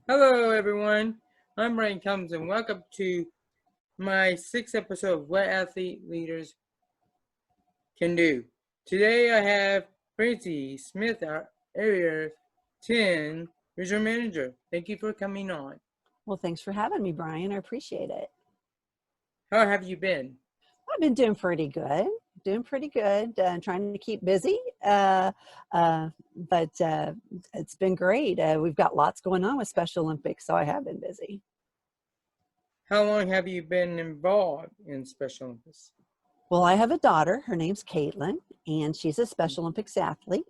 Hello, everyone. I'm Brian Cummins, and welcome to my sixth episode of What Athlete Leaders Can Do. Today, I have Francine Smith, our Area 10 Regional Manager. Thank you for coming on. Well, thanks for having me, Brian. I appreciate it. How have you been? I've been doing pretty good. Trying to keep busy, but it's been great. We've got lots going on with Special Olympics, so I have been busy. How long have you been involved in Special Olympics? Well, I have a daughter. Her name's Caitlin, and she's a Special Olympics athlete.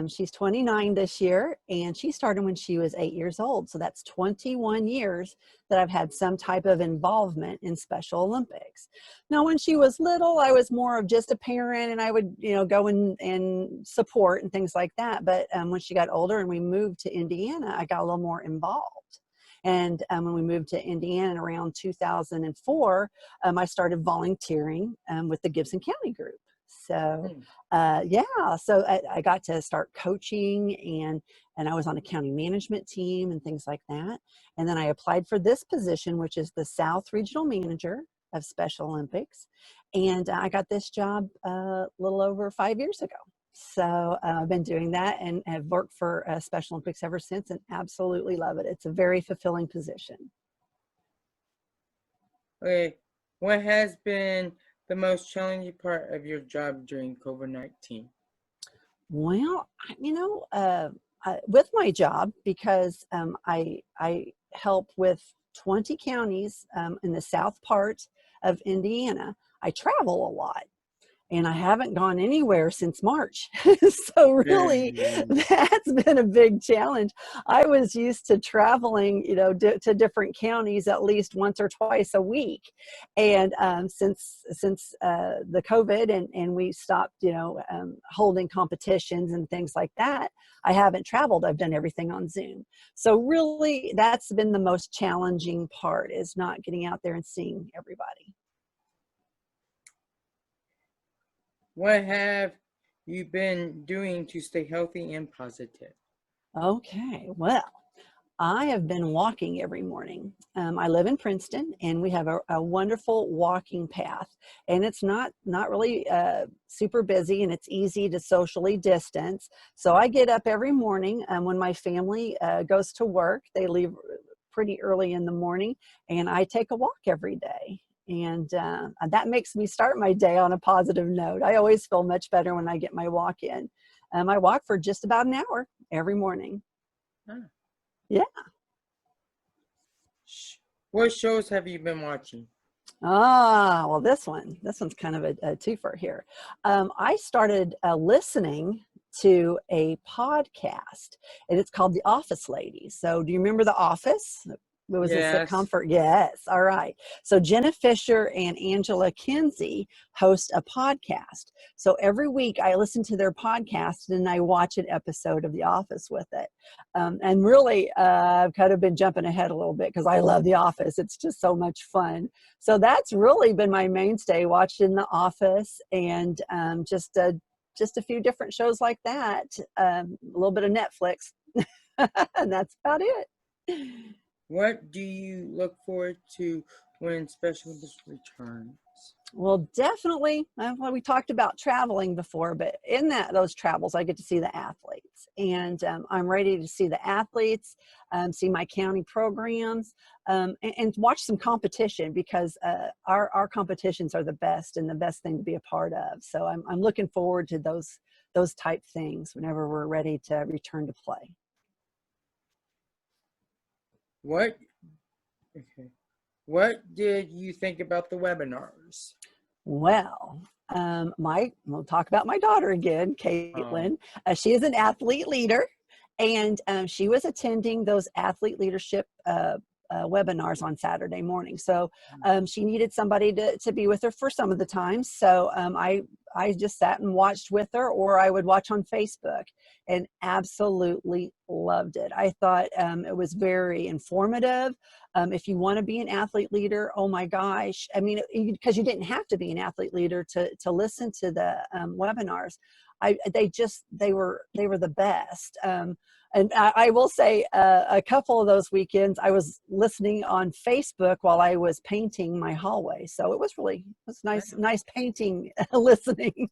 She's 29 this year, and she started when she was 8 years old. So that's 21 years that I've had some type of involvement in Special Olympics. Now, when she was little, I was more of just a parent, and I would, go and support and things like that. But when she got older and we moved to Indiana, I got a little more involved. And when we moved to Indiana around 2004, I started volunteering with the Gibson County group. So so I got to start coaching, and I was on a county management team and things like that. And then I applied for this position, which is the South Regional Manager of Special Olympics. And I got this job a little over 5 years ago. So I've been doing that and have worked for Special Olympics ever since, and absolutely love it. It's a very fulfilling position. Okay, what has been the most challenging part of your job during COVID-19? Well, with my job, because I help with 20 counties in the south part of Indiana, I travel a lot. And I haven't gone anywhere since March. So really, that's been a big challenge. I was used to traveling, to different counties at least once or twice a week. And since the COVID and we stopped, holding competitions and things like that, I haven't traveled. I've done everything on Zoom. So really, that's been the most challenging part, is not getting out there and seeing everybody. What have you been doing to stay healthy and positive? Okay, well, I have been walking every morning. I live in Princeton, and we have a wonderful walking path, and it's not really super busy, and it's easy to socially distance. So I get up every morning when my family goes to work. They leave pretty early in the morning, and I take a walk every day. And that makes me start my day on a positive note. I always feel much better when I get my walk in. I walk for just about an hour every morning. Ah. Yeah. What shows have you been watching? Well, this one's kind of a twofer here. I started listening to a podcast, and it's called The Office Ladies. So do you remember The Office? It was a sitcom for, yes. All right. So Jenna Fisher and Angela Kinsey host a podcast. So every week I listen to their podcast and I watch an episode of The Office with it. And really, I've kind of been jumping ahead a little bit because I love The Office. It's just so much fun. So that's really been my mainstay, watching The Office, and just a few different shows like that. A little bit of Netflix, and that's about it. What do you look forward to when Special Olympics returns? Well, definitely. Well, we talked about traveling before, but in those travels, I get to see the athletes, and I'm ready to see the athletes, see my county programs, and watch some competition, because our competitions are the best and the best thing to be a part of. So I'm looking forward to those type things whenever we're ready to return to play. What did you think about the webinars? Well, we'll talk about my daughter again, Caitlin. She is an athlete leader, and she was attending those athlete leadership webinars on Saturday morning. So she needed somebody to be with her for some of the time. So I just sat and watched with her, or I would watch on Facebook, and absolutely loved it. I thought it was very informative. If you want to be an athlete leader, oh my gosh. I mean, because you didn't have to be an athlete leader to listen to the webinars. They were the best. And I will say a couple of those weekends I was listening on Facebook while I was painting my hallway. So it was nice painting, listening.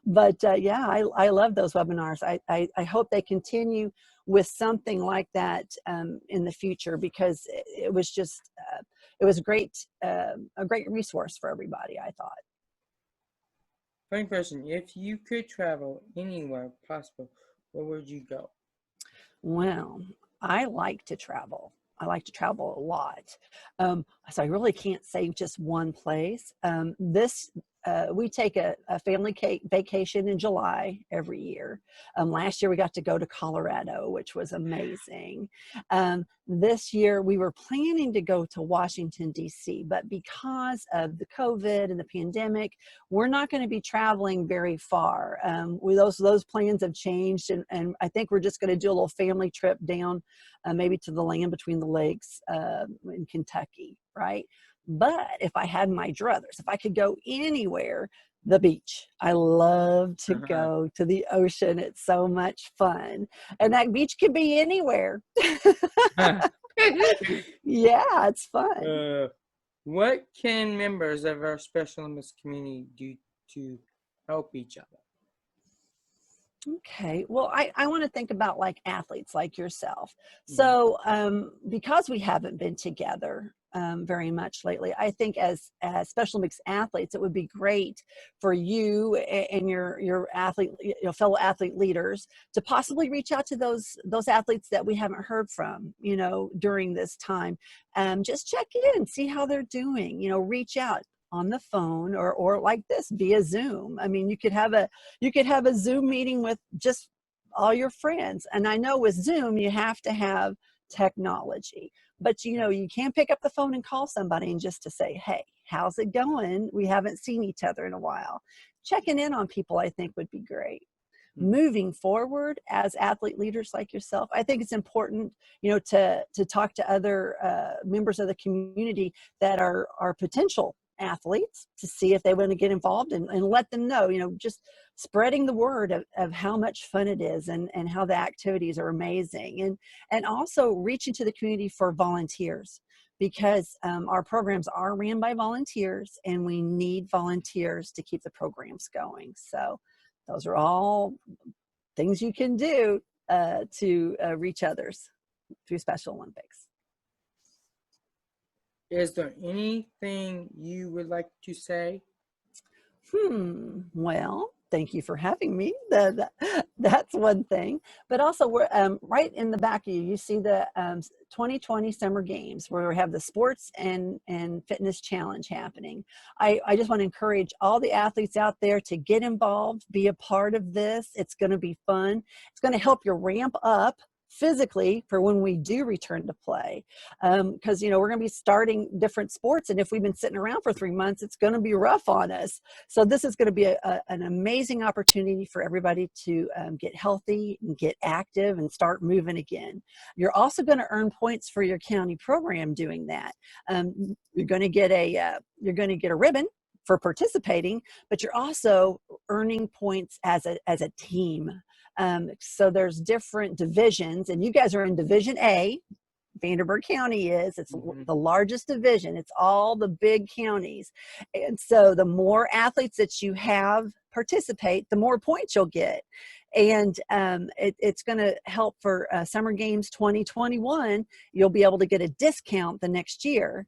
But yeah, I love those webinars. I hope they continue with something like that in the future, because it was just, it was a great resource for everybody, I thought. Funny question. If you could travel anywhere possible, where would you go? Well, I like to travel. I like to travel a lot. So I really can't say just one place. We take a family vacation in July every year. Last year we got to go to Colorado, which was amazing. This year we were planning to go to Washington, D.C., but because of the COVID and the pandemic, we're not going to be traveling very far. Those plans have changed, and I think we're just going to do a little family trip down, maybe to the land between the lakes in Kentucky, right? But if I had my druthers, if I could go anywhere, the beach. I love to go to the ocean. It's so much fun. And that beach could be anywhere. Yeah, it's fun. What can members of our Special Olympics community do to help each other? Okay, well, I want to think about like athletes like yourself. So because we haven't been together very much lately, I think as Special Olympics athletes, it would be great for you and your athlete, fellow athlete leaders to possibly reach out to those athletes that we haven't heard from, during this time. Just check in, see how they're doing, reach out on the phone or like this via Zoom. I mean, you could have a Zoom meeting with just all your friends. And I know with Zoom, you have to have technology, but you can pick up the phone and call somebody and just to say, hey, how's it going? We haven't seen each other in a while. Checking in on people, I think, would be great. Moving forward as athlete leaders like yourself, I think it's important, to talk to other members of the community that are potential athletes to see if they want to get involved and let them know, just spreading the word of how much fun it is and how the activities are amazing, and also reaching to the community for volunteers, because our programs are ran by volunteers and we need volunteers to keep the programs going. So those are all things you can do to reach others through Special Olympics. Is there anything you would like to say? Well, thank you for having me. That's one thing. But also, we're right in the back of you. You see the 2020 Summer Games, where we have the sports and fitness challenge happening. I just want to encourage all the athletes out there to get involved, be a part of this. It's going to be fun. It's going to help you ramp up physically for when we do return to play, because we're going to be starting different sports, and if we've been sitting around for 3 months, it's going to be rough on us. So this is going to be an amazing opportunity for everybody to get healthy and get active and start moving again. You're also going to earn points for your county program doing that. You're going to get a ribbon for participating, but you're also earning points as a team. So there's different divisions, and you guys are in Division A. Vanderburgh County is. It's the largest division. It's all the big counties. And so the more athletes that you have participate, the more points you'll get. And it's going to help for Summer Games 2021. You'll be able to get a discount the next year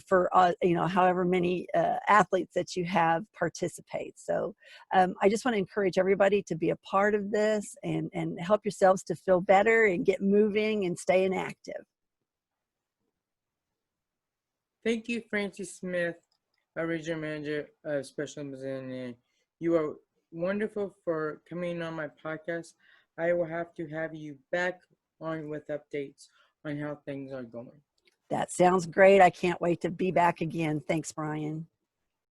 for however many athletes that you have participate. So I just want to encourage everybody to be a part of this and help yourselves to feel better and get moving and staying active. Thank you, Francine Smith, our regional manager of Special Olympics, and you are wonderful for coming on my podcast. I will have to have you back on with updates on how things are going. That sounds great. I can't wait to be back again. Thanks, Brian.